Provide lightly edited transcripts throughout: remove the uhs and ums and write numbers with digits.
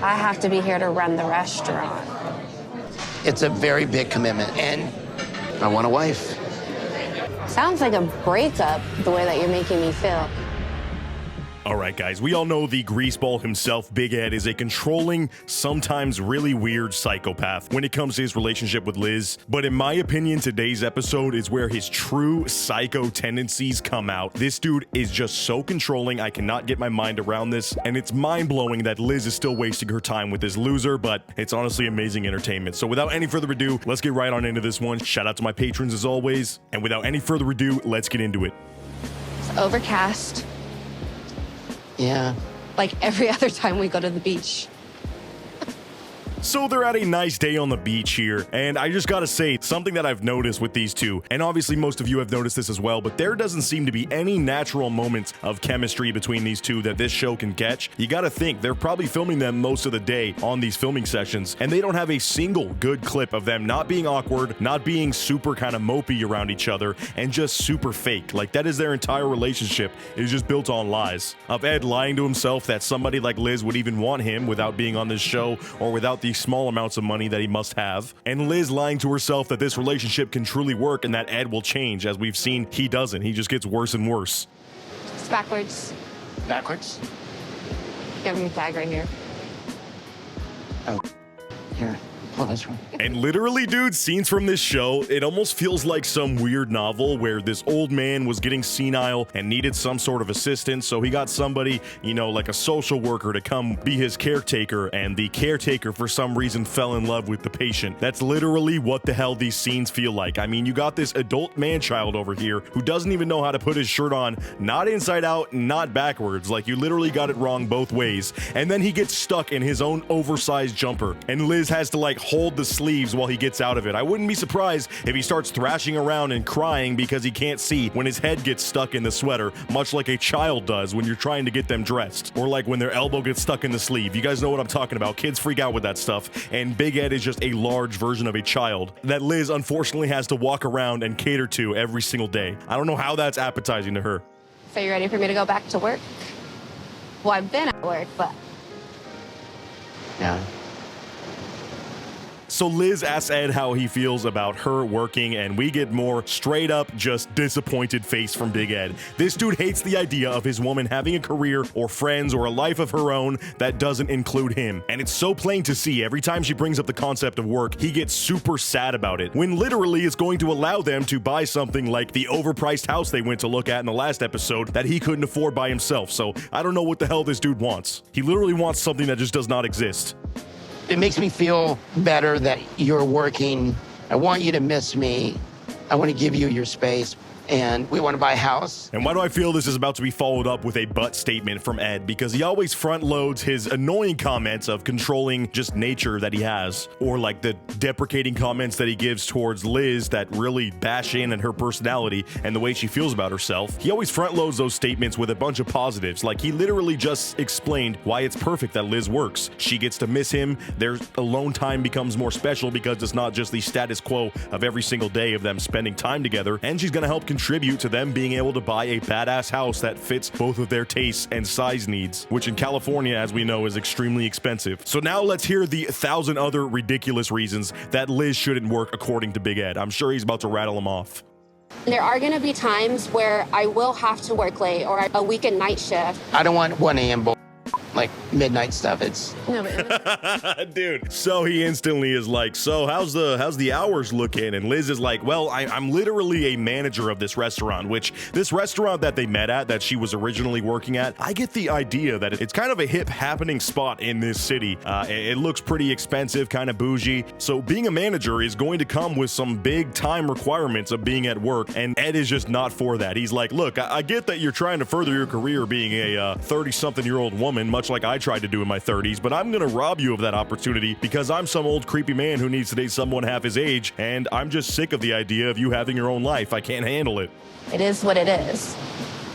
I have to be here to run the restaurant. It's a very big commitment, and I want a wife. Sounds like a breakup, the way that you're making me feel. All right, guys, we all know the greaseball himself, Big Ed, is a controlling, sometimes really weird psychopath when it comes to his relationship with Liz. But in my opinion, today's episode is where his true psycho tendencies come out. This dude is just so controlling. I cannot get my mind around this. And it's mind-blowing that Liz is still wasting her time with this loser, but it's honestly amazing entertainment. So without any further ado, let's get right on into this one. Shout out to my patrons as always. And without any further ado, let's get into it. It's overcast. Yeah. Like every other time we go to the beach. So they're at a nice day on the beach here, and I just gotta say, something that I've noticed with these two, and obviously most of you have noticed this as well, but there doesn't seem to be any natural moments of chemistry between these two that this show can catch. You gotta think, they're probably filming them most of the day on these filming sessions, and they don't have a single good clip of them not being awkward, not being super kind of mopey around each other, and just super fake. Like, that is their entire relationship. It is just built on lies. Of Ed lying to himself that somebody like Liz would even want him without being on this show, or without the small amounts of money that he must have, and Liz lying to herself that this relationship can truly work and that Ed will change. As we've seen, he doesn't. He just gets worse and worse. It's backwards. Backwards? Give me a tag right here. Oh, here. Oh, that's right. And literally, dude, scenes from this show, it almost feels like some weird novel where this old man was getting senile and needed some sort of assistance, so he got somebody, you know, like a social worker to come be his caretaker, and the caretaker for some reason fell in love with the patient. That's literally what the hell these scenes feel like. I mean, you got this adult man-child over here who doesn't even know how to put his shirt on, not inside out, not backwards. Like, you literally got it wrong both ways. And then he gets stuck in his own oversized jumper, and Liz has to, like, hold the sleeves while he gets out of it. I wouldn't be surprised if he starts thrashing around and crying because he can't see when his head gets stuck in the sweater, much like a child does when you're trying to get them dressed, or like when their elbow gets stuck in the sleeve. You guys know what I'm talking about. Kids freak out with that stuff, and Big Ed is just a large version of a child that Liz unfortunately has to walk around and cater to every single day. I don't know how that's appetizing to her. So you ready for me to go back to work? Well, I've been at work, but... Yeah. So Liz asks Ed how he feels about her working, and we get more straight up just disappointed face from Big Ed. This dude hates the idea of his woman having a career or friends or a life of her own that doesn't include him. And it's so plain to see every time she brings up the concept of work, he gets super sad about it, when literally it's going to allow them to buy something like the overpriced house they went to look at in the last episode that he couldn't afford by himself. So I don't know what the hell this dude wants. He literally wants something that just does not exist. It makes me feel better that you're working. I want you to miss me. I want to give you your space. And we want to buy a house. And why do I feel this is about to be followed up with a butt statement from Ed? Because he always front loads his annoying comments of controlling just nature that he has, or like the deprecating comments that he gives towards Liz that really bash in at her personality and the way she feels about herself. He always front loads those statements with a bunch of positives. Like, he literally just explained why it's perfect that Liz works. She gets to miss him. Their alone time becomes more special because it's not just the status quo of every single day of them spending time together. And she's gonna help contribute to them being able to buy a badass house that fits both of their tastes and size needs, which in California, as we know, is extremely expensive. So now let's hear the 1,000 other ridiculous reasons that Liz shouldn't work according to Big Ed. I'm sure he's about to rattle them off. There are going to be times where I will have to work late or a weekend night shift. I don't want 1 a.m. like midnight stuff. It's No, but dude. So he instantly is like, so how's the hours looking? And Liz is like, well, I'm literally a manager of this restaurant, which this restaurant that they met at, that she was originally working at, I get the idea that it's kind of a hip happening spot in this city. It looks pretty expensive, kind of bougie. So being a manager is going to come with some big time requirements of being at work. And Ed is just not for that. He's like, look, I get that you're trying to further your career being a 30-something-year-old woman, much like I tried to do in my 30s, but I'm gonna rob you of that opportunity because I'm some old creepy man who needs to date someone half his age, and I'm just sick of the idea of you having your own life. I can't handle it. it is what it is.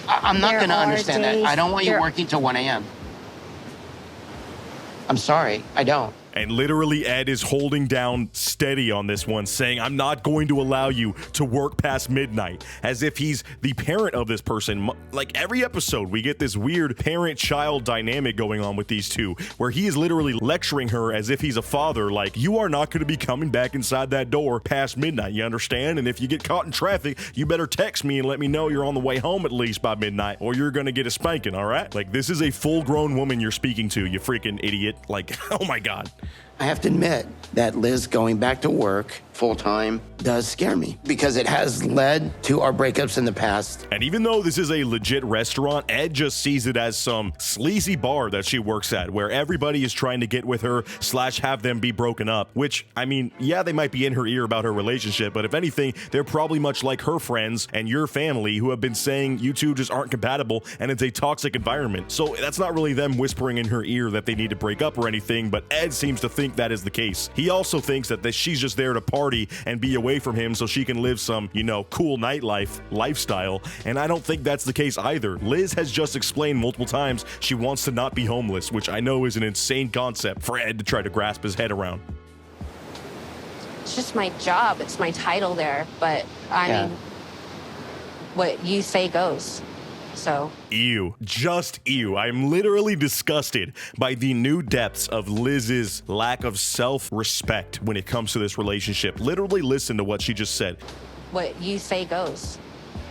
I'm not There going to are understand that. days I don't want you there- working till 1 a.m. I'm sorry, I don't. And literally Ed is holding down steady on this one, saying, I'm not going to allow you to work past midnight, as if he's the parent of this person. Like every episode, we get this weird parent-child dynamic going on with these two, where he is literally lecturing her as if he's a father, like, you are not going to be coming back inside that door past midnight, you understand? And if you get caught in traffic, you better text me and let me know you're on the way home at least by midnight, or you're going to get a spanking, all right? Like, this is a full-grown woman you're speaking to, you freaking idiot. Like, oh my God. I have to admit that Liz going back to work full-time does scare me because it has led to our breakups in the past. And even though this is a legit restaurant, Ed just sees it as some sleazy bar that she works at where everybody is trying to get with her / have them be broken up, which, I mean, yeah, they might be in her ear about her relationship, but if anything, they're probably much like her friends and your family who have been saying you two just aren't compatible and it's a toxic environment. So that's not really them whispering in her ear that they need to break up or anything, but Ed seems to think that is the case. He also thinks that she's just there to party and be away from him so she can live some, you know, cool nightlife lifestyle, and I don't think that's the case either. Liz has just explained multiple times she wants to not be homeless, which I know is an insane concept for Ed to try to grasp his head around. It's just my job. It's my title there. But I mean, what you say goes. So. Ew. Just ew. I'm literally disgusted by the new depths of Liz's lack of self-respect when it comes to this relationship. Literally listen to what she just said. What you say goes.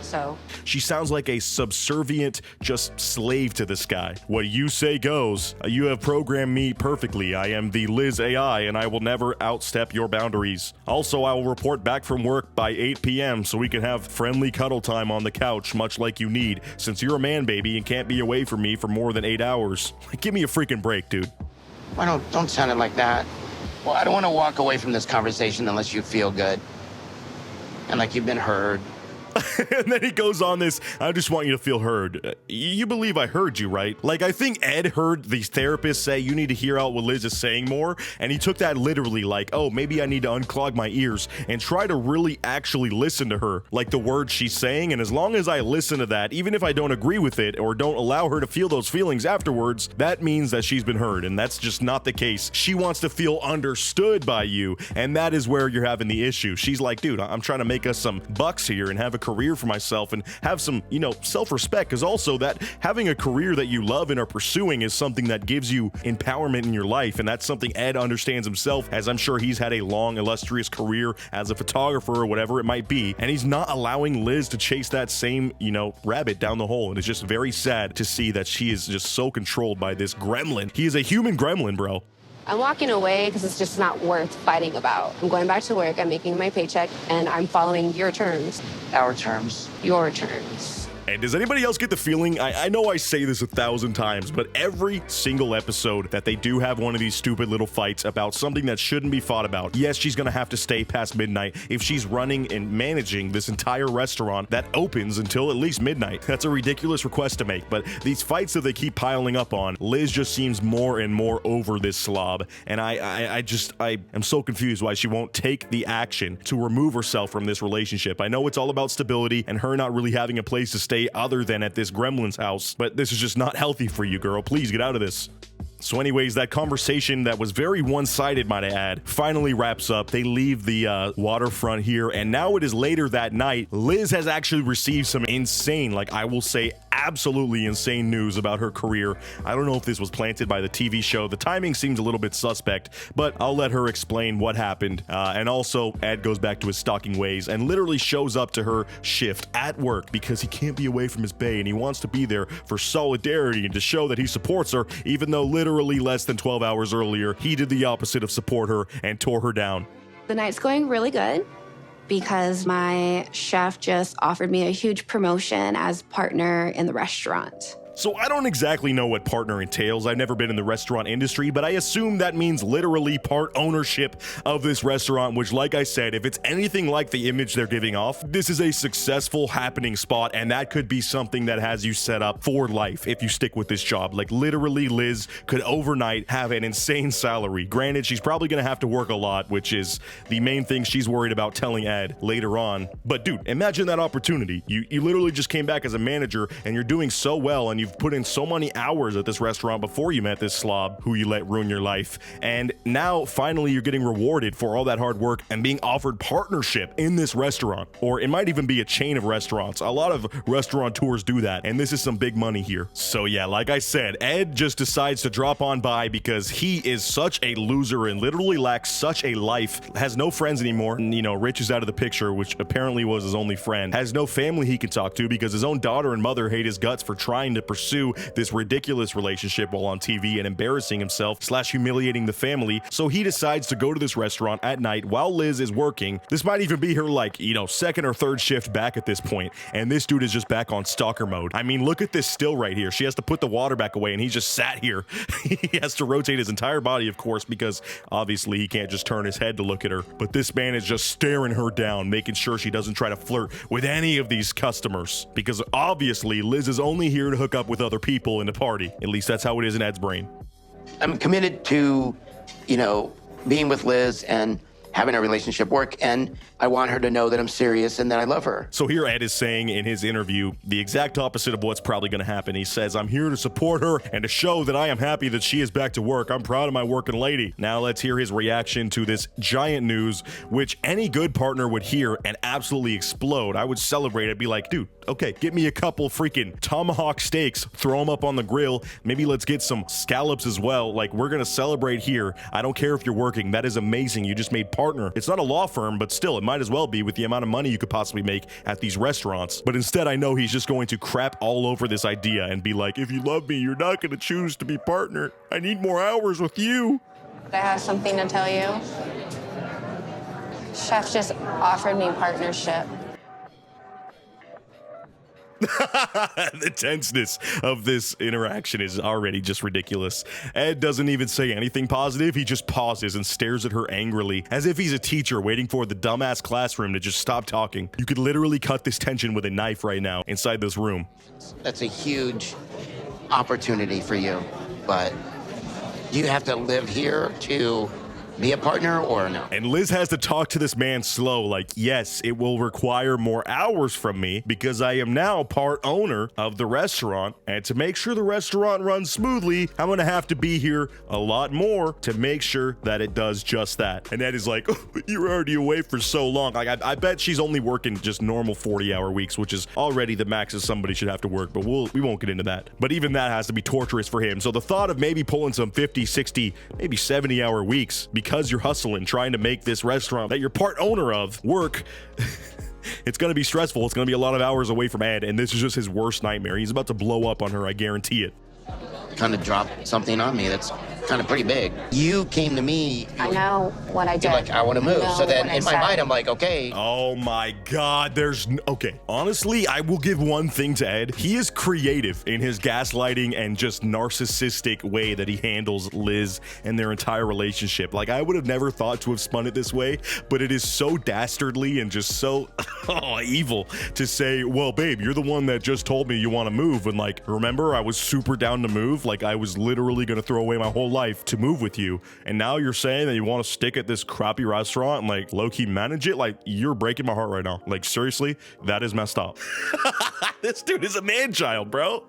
So. She sounds like a subservient, just slave to this guy. What you say goes. You have programmed me perfectly. I am the Liz AI, and I will never outstep your boundaries. Also, I will report back from work by 8 p.m. so we can have friendly cuddle time on the couch, much like you need, since you're a man baby and can't be away from me for more than 8 hours. Give me a freaking break, dude. Why don't sound it like that? Well, I don't want to walk away from this conversation unless you feel good and like you've been heard. And then he goes on this, I just want you to feel heard. You believe I heard you, right? Like, I think Ed heard these therapists say you need to hear out what Liz is saying more, and he took that literally like, oh, maybe I need to unclog my ears and try to really actually listen to her, like the words she's saying, and as long as I listen to that, even if I don't agree with it or don't allow her to feel those feelings afterwards, that means that she's been heard, and that's just not the case. She wants to feel understood by you, and that is where you're having the issue. She's like, dude, I'm trying to make us some bucks here and have a career for myself and have some, you know, self-respect, because also that having a career that you love and are pursuing is something that gives you empowerment in your life, and that's something Ed understands himself, as I'm sure he's had a long, illustrious career as a photographer or whatever it might be, and he's not allowing Liz to chase that same, you know, rabbit down the hole, and it's just very sad to see that she is just so controlled by this gremlin. He is a human gremlin, bro. I'm walking away because it's just not worth fighting about. I'm going back to work, I'm making my paycheck, and I'm following your terms. Our terms. Your terms. And does anybody else get the feeling, I know I say this 1,000 times, but every single episode that they do have one of these stupid little fights about something that shouldn't be fought about, yes, she's gonna have to stay past midnight if she's running and managing this entire restaurant that opens until at least midnight. That's a ridiculous request to make, but these fights that they keep piling up on, Liz just seems more and more over this slob, and I am so confused why she won't take the action to remove herself from this relationship. I know it's all about stability and her not really having a place to stay other than at this gremlin's house, but this is just not healthy for you, girl. Please get out of this. So anyways, that conversation that was very one-sided, might I add, finally wraps up. They leave the waterfront here, and now it is later that night. Liz has actually received some insane, like I will say absolutely insane news about her career. I don't know if this was planted by the TV show. The timing seems a little bit suspect, but I'll let her explain what happened. And also, Ed goes back to his stalking ways and literally shows up to her shift at work because he can't be away from his bae, and he wants to be there for solidarity and to show that he supports her, even though literally less than 12 hours earlier, he did the opposite of support her and tore her down. The night's going really good because my chef just offered me a huge promotion as partner in the restaurant. So I don't exactly know what partner entails. I've never been in the restaurant industry, but I assume that means literally part ownership of this restaurant, which, like I said, if it's anything like the image they're giving off, this is a successful happening spot, and that could be something that has you set up for life if you stick with this job. Like, literally, Liz could overnight have an insane salary. Granted, she's probably gonna have to work a lot, which is the main thing she's worried about telling Ed later on. But dude, imagine that opportunity. You literally just came back as a manager, and you're doing so well, and you've put in so many hours at this restaurant before you met this slob who you let ruin your life. And now finally you're getting rewarded for all that hard work and being offered partnership in this restaurant. Or it might even be a chain of restaurants. A lot of restaurateurs do that, and this is some big money here. So yeah, like I said, Ed just decides to drop on by because he is such a loser and literally lacks such a life, has no friends anymore, and Rich is out of the picture, which apparently was his only friend, has no family he can talk to because his own daughter and mother hate his guts for trying to pursue this ridiculous relationship while on TV and embarrassing himself / humiliating the family. So he decides to go to this restaurant at night while Liz is working. This might even be her second or third shift back at this point, and this dude is just back on stalker mode. I mean, look at this still right here. She has to put the water back away and he's just sat here. He has to rotate his entire body, of course, because obviously he can't just turn his head to look at her. But this man is just staring her down, making sure she doesn't try to flirt with any of these customers, because obviously Liz is only here to hook up with other people in the party. At least that's how it is in Ed's brain. I'm committed to, being with Liz and having a relationship work, and I want her to know that I'm serious and that I love her. So here Ed is saying in his interview the exact opposite of what's probably going to happen. He says, I'm here to support her and to show that I am happy that she is back to work. I'm proud of my working lady. Now let's hear his reaction to this giant news, which any good partner would hear and absolutely explode. I would celebrate it, be like, dude, okay, get me a couple freaking tomahawk steaks, throw them up on the grill. Maybe let's get some scallops as well. Like, we're going to celebrate here. I don't care if you're working. That is amazing. You just made partner. It's not a law firm, but still, it might as well be with the amount of money you could possibly make at these restaurants. But instead, I know he's just going to crap all over this idea and be like, if you love me, you're not going to choose to be partner. I need more hours with you. I have something to tell you. Chef just offered me partnership. The tenseness of this interaction is already just ridiculous. Ed doesn't even say anything positive. He just pauses and stares at her angrily, as if he's a teacher waiting for the dumbass classroom to just stop talking. You could literally cut this tension with a knife right now inside this room. That's a huge opportunity for you, but do you have to live here to be a partner or no? And Liz has to talk to this man slow, like, yes, it will require more hours from me because I am now part owner of the restaurant, and to make sure the restaurant runs smoothly, I'm gonna have to be here a lot more to make sure that it does just that. And Ed is like, oh, you're already away for so long. Like, I bet she's only working just normal 40-hour weeks, which is already the max that somebody should have to work, but we won't get into that. But even that has to be torturous for him. So the thought of maybe pulling some 50, 60, maybe 70-hour weeks because you're hustling, trying to make this restaurant that you're part owner of work, it's going to be stressful. It's going to be a lot of hours away from Ed, and this is just his worst nightmare. He's about to blow up on her, I guarantee it. Kind of dropped something on me that's kind of pretty big. You came to me. I know what I did. You're like, I want to move. So then in my mind, I'm like, okay. Oh my God, okay. Honestly, I will give one thing to Ed. He is creative in his gaslighting and just narcissistic way that he handles Liz and their entire relationship. Like, I would have never thought to have spun it this way, but it is so dastardly and just so evil to say, well, babe, you're the one that just told me you want to move. And like, remember, I was super down to move. Like, I was literally going to throw away my whole life to move with you, and now you're saying that you want to stick at this crappy restaurant and like low-key manage it. Like, you're breaking my heart right now. Like, seriously, that is messed up. This dude is a man-child, bro.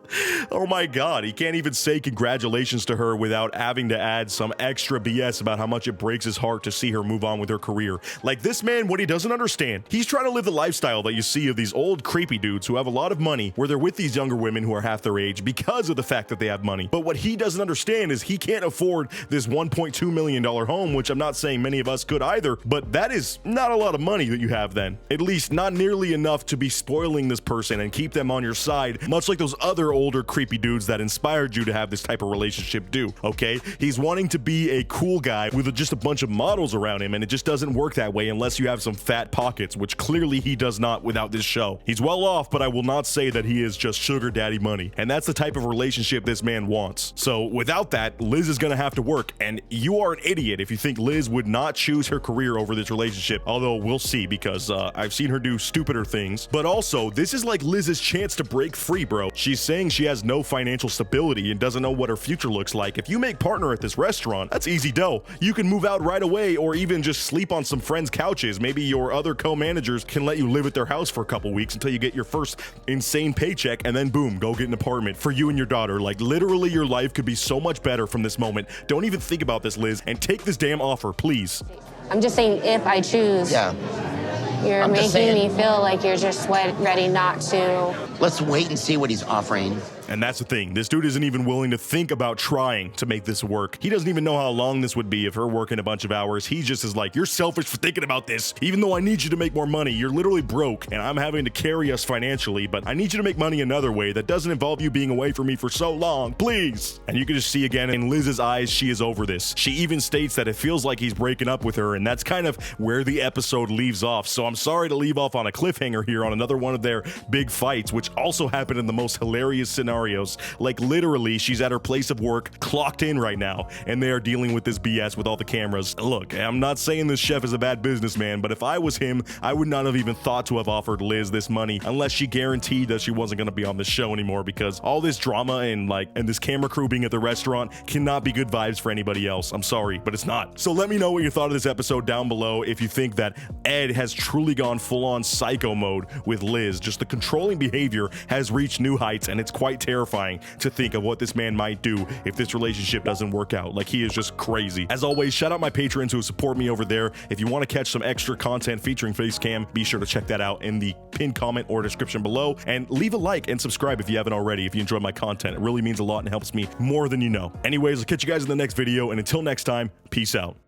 Oh my God, he can't even say congratulations to her without having to add some extra BS about how much it breaks his heart to see her move on with her career. Like, this man, what he doesn't understand, he's trying to live the lifestyle that you see of these old creepy dudes who have a lot of money, where they're with these younger women who are half their age because of the fact that they have money. But what he doesn't understand is he can't afford this $1.2 million home, which I'm not saying many of us could either, but that is not a lot of money that you have then. At least not nearly enough to be spoiling this person and keep them on your side, much like those other older creepy dudes that inspired you to have this type of relationship do, okay? He's wanting to be a cool guy with just a bunch of models around him, and it just doesn't work that way unless you have some fat pockets, which clearly he does not without this show. He's well off, but I will not say that he is just sugar daddy money, and that's the type of relationship this man wants. So without that, Liz is gonna have to work. And you are an idiot if you think Liz would not choose her career over this relationship. Although we'll see, because I've seen her do stupider things. But also, this is like Liz's chance to break free, bro. She's saying she has no financial stability and doesn't know what her future looks like. If you make partner at this restaurant, that's easy dough. You can move out right away, or even just sleep on some friends' couches. Maybe your other co-managers can let you live at their house for a couple weeks until you get your first insane paycheck, and then boom, go get an apartment for you and your daughter. Like, literally, your life could be so much better from this moment. Don't even think about this, Liz, and take this damn offer, please. I'm just saying, if I choose, you're making me feel like you're just ready not to. Let's wait and see what he's offering. And that's the thing. This dude isn't even willing to think about trying to make this work. He doesn't even know how long this would be if her working a bunch of hours. He just is like, you're selfish for thinking about this. Even though I need you to make more money, you're literally broke and I'm having to carry us financially, but I need you to make money another way that doesn't involve you being away from me for so long, please. And you can just see again in Liz's eyes, she is over this. She even states that it feels like he's breaking up with her, and that's kind of where the episode leaves off. So I'm sorry to leave off on a cliffhanger here on another one of their big fights, which also happened in the most hilarious scenarios. Like, literally, she's at her place of work, clocked in right now, and they are dealing with this BS with all the cameras. Look, I'm not saying this chef is a bad businessman, but if I was him, I would not have even thought to have offered Liz this money unless she guaranteed that she wasn't going to be on the show anymore, because all this drama and this camera crew being at the restaurant cannot be good vibes for anybody else. I'm sorry, but it's not. So let me know what you thought of this episode down below. If you think that Ed has truly gone full-on psycho mode with Liz, just the controlling behavior has reached new heights, and it's quite terrifying to think of what this man might do if this relationship doesn't work out. Like, he is just crazy. As always, shout out my patrons who support me over there. If you want to catch some extra content featuring Facecam, be sure to check that out in the pinned comment or description below, and leave a like and subscribe if you haven't already. If you enjoy my content, it really means a lot and helps me more than you know. Anyways, I'll catch you guys in the next video, and until next time, peace out.